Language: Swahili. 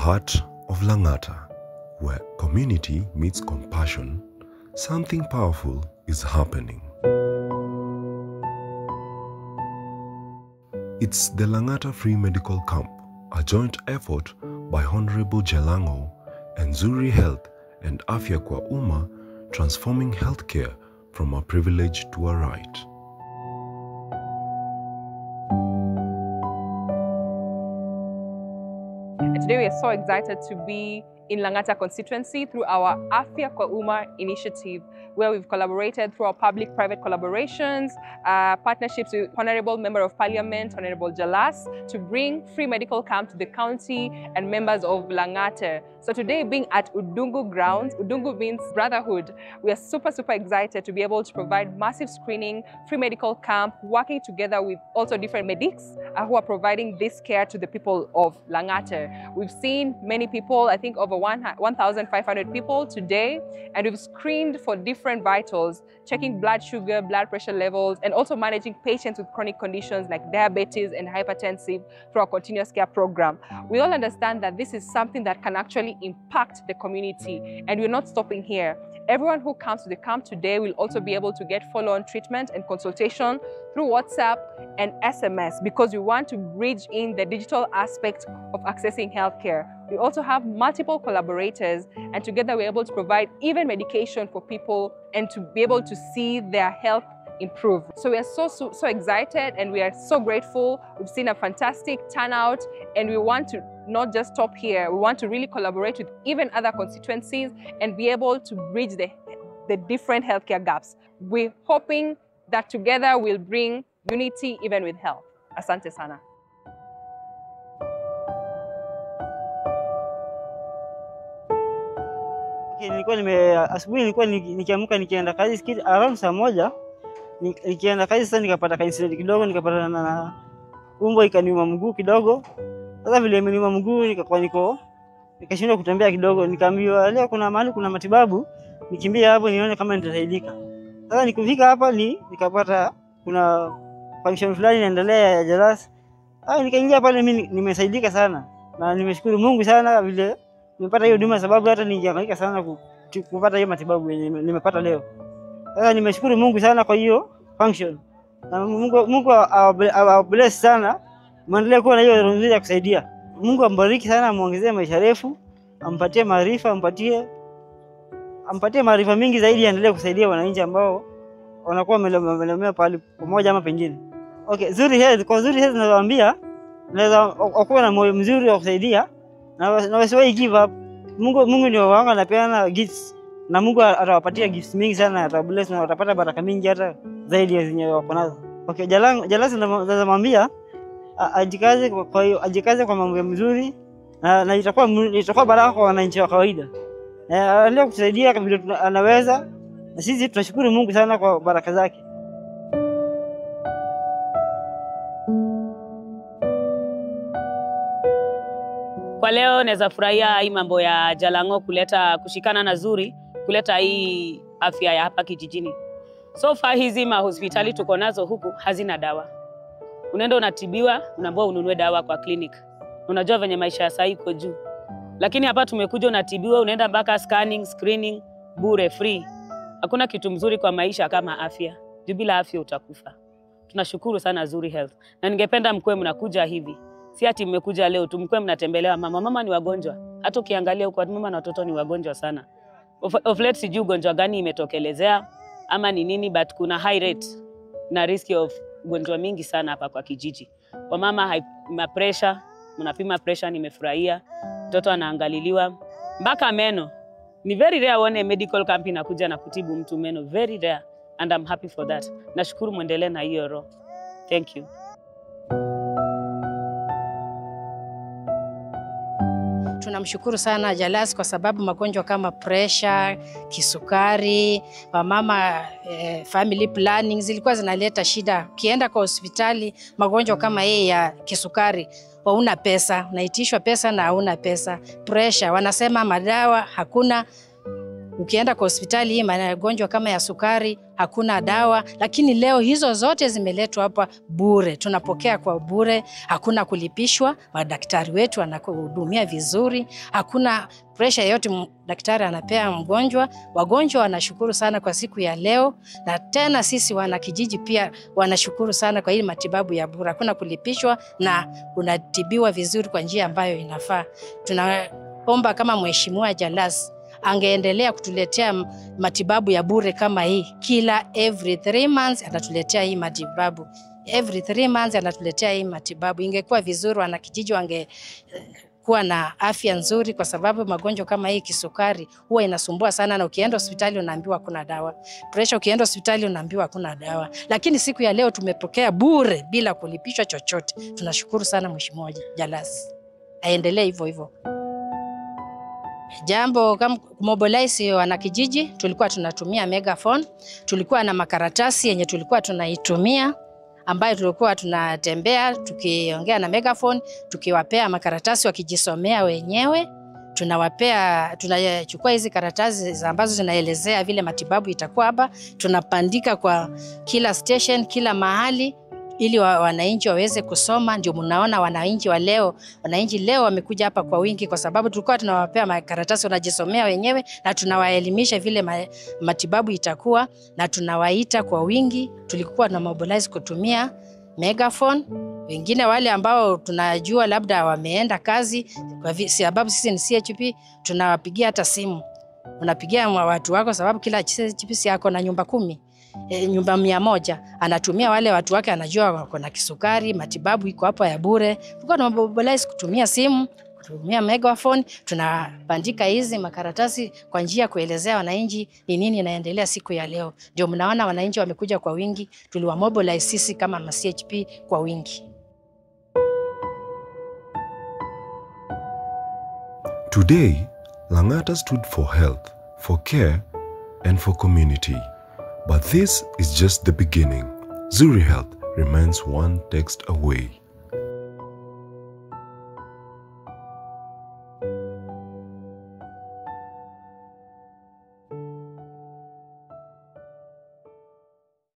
heart of Langata, where community meets compassion, something powerful is happening. It's the Langata Free Medical Camp, a joint effort by Honorable Jalango and Zuri Health and Afya Kwa Umma, transforming healthcare from a privilege to a right. Today we are so excited to be in Langata constituency through our Afya Kwa Umma initiative, where we've collaborated through our public-private collaborations, partnerships with Honorable Member of Parliament, Honorable Jalas, to bring free medical camp to the county and members of Langata. So today, being at Udungu grounds, Udungu means brotherhood. We are super excited to be able to provide massive screening, free medical camp, working together with also different medics who are providing this care to the people of Langata. We've seen many people, I think over 1,500 people today, and we've screened for different vitals, checking blood sugar, blood pressure levels, and also managing patients with chronic conditions like diabetes and hypertensive through our continuous care program. We all understand that this is something that can actually impact the community, and we're not stopping here. Everyone who comes to the camp today will also be able to get follow-on treatment and consultation through WhatsApp and SMS, because we want to bridge in the digital aspect of accessing healthcare. We also have multiple collaborators, and together we're able to provide even medication for people and to be able to see their health improve. So we are so excited, and we are so grateful. We've seen a fantastic turnout, and we want to not just stop here. We want to really collaborate with even other constituencies and be able to bridge the different healthcare gaps. We're hoping that together we'll bring unity even with health. Asante sana. Asubuhi nilikuwa nikiamka nikienda kazi around saa moja, nikienda kazi sasa nikapata incident kidogo, nikapata na umbo ikaniuma mguu kidogo. Sasa vile imeniuma mguu nikashindwa kutembea kidogo, nikaambiwa leo kuna mahali kuna matibabu, nikimbia hapo nione kama nitasaidika. Sasa nikufika hapa nikapata kuna function fulani inaendelea ya Jalas. Nikaingia pale, mimi nimesaidika sana na nimeshukuru Mungu sana vile nimepata hiyo huduma, sababu hata ningehangaika sana kupata hiyo matibabu nimepata leo. Sasa nimeshukuru Mungu sana kwa hiyo function. Na Mungu awabless sana, muendelee kuwa na hiyo roho nzuri ya kusaidia. Mungu ambariki sana, amuongezee maisha refu, ampatie maarifa, ampatie maarifa mingi zaidi, aendelee kusaidia wananchi ambao wanakuwa wamelemewa pale pamoja ama pengine. Okay, Zuri Health, kwa Zuri Health nawaambia naweza kuwa na moyo mzuri wa kusaidia na wasiwahi give up. Mungu ndio wao anapeana gifts, na Mungu atawapatia gifts mingi sana, atabless na watapata baraka mingi hata zaidi ya zenye wako nazo. Okay, Jalas namwambia ajikaze kwa mambo mzuri, na itakuwa baraka kwa wananchi wa kawaida. Leo kusaidia vile anaweza, na sisi tunashukuru Mungu sana kwa baraka zake. Kwa leo naweza furahia hii mambo ya Jalango kushikana na Zuri kuleta hii afya ya hapa kijijini. So far hizi hospitali tuko nazo huku hazina dawa. Unaenda unatibiwa, unaambiwa ununue dawa kwa clinic. Unajua venye maisha ya sasa iko juu. Lakini hapa tumekuja unatibiwa, unaenda mpaka scanning, screening, bure, free. Hakuna kitu mzuri kwa maisha kama afya. Juu bila afya utakufa. Tunashukuru sana Zuri Health. Na ningependa mkwe mnakuja hivi. Si ati mmekuja leo tu, mkwe mnatembelea mama ni wagonjwa. Hata ukiangalia huko mama na watoto ni wagonjwa sana. Of late sijui ugonjwa gani imetokelezea ama ni nini, but kuna high rate na risk of ugonjwa mingi sana hapa kwa kijiji. Kwa mama pressure, mnapima pressure, nimefurahia. Mtoto anaangaliliwa mpaka meno. Ni very rare one medical camp inakuja na kutibu mtu meno, very rare, and I'm happy for that. Nashukuru muendelee na hiyo roho. Thank you. Tunamshukuru sana Jalas kwa sababu magonjwa kama pressure, kisukari, wamama family planning zilikuwa zinaleta shida. Ukienda kwa hospitali magonjwa kama hii ya kisukari, hauna pesa, unaitishwa pesa na hauna pesa. Pressure wanasema madawa hakuna. Ukienda kwa hospitali hii magonjwa kama ya sukari hakuna dawa, lakini leo hizo zote zimeletwa hapa bure. Tunapokea kwa bure, hakuna kulipishwa. Madaktari wetu wanakuhudumia vizuri, hakuna pressure yote daktari anapea mgonjwa. Wagonjwa wanashukuru sana kwa siku ya leo, na tena sisi wana kijiji pia wanashukuru sana kwa hili matibabu ya bure. Hakuna kulipishwa na unatibiwa vizuri kwa njia ambayo inafaa. Tunaomba kama Mheshimiwa Jalas angeendelea kutuletea matibabu ya bure kama hii. Every 3 months anatuletea hii matibabu. Every 3 months anatuletea hii matibabu. Ingekuwa vizuri wanakijiji wangekuwa na afya nzuri, kwa sababu magonjwa kama hii kisukari huwa inasumbua sana, na ukienda hospitali unaambiwa hakuna dawa. Pressure ukienda hospitali unaambiwa hakuna dawa. Lakini siku ya leo tumepokea bure bila kulipishwa chochote. Tunashukuru sana Mheshimiwa Jalas. Aendelee hivyo hivyo. Jambo kama mobilize wanakijiji, tulikuwa tunatumia megaphone. Tulikuwa na makaratasi yenye tulikuwa tunaitumia, ambayo tulikuwa tunatembea tukiongea na megaphone, tukiwapea makaratasi wakijisomea wenyewe. Tunachukua hizi karatasi ambazo zinaelezea vile matibabu itakuwa hapa, tunapandika kwa kila station, kila mahali, ili wananchi waweze kusoma. Ndio mnaona wananchi leo wamekuja hapa kwa wingi, kwa sababu tulikuwa tunawapea makaratasi wanajisomea wenyewe, na tunawaelimisha vile matibabu itakuwa, na tunawaita kwa wingi. Tulikuwa na mobilize kutumia megaphone. Wengine wale ambao tunajua labda wameenda kazi, kwa sababu sisi ni CHP, tunawapigia hata simu. Unapigia watu wako, sababu kila CHP yako na nyumba 10. Nyumba 100 anatumia wale watu wake, anajua wako na kisukari, matibabu iko hapa ya bure. Tulikuwa na mobilize kutumia simu, kutumia megaphone, tunabandika hizi makaratasi kwa njia kuelezea wananchi ni nini inaendelea siku ya leo. Ndio mnaona wananchi wamekuja kwa wingi, tuliwa mobilize sisi kama CHP kwa wingi. Today, Lang'ata stood for health, for care, and for community. But this is just the beginning. Zuri Health remains one text away.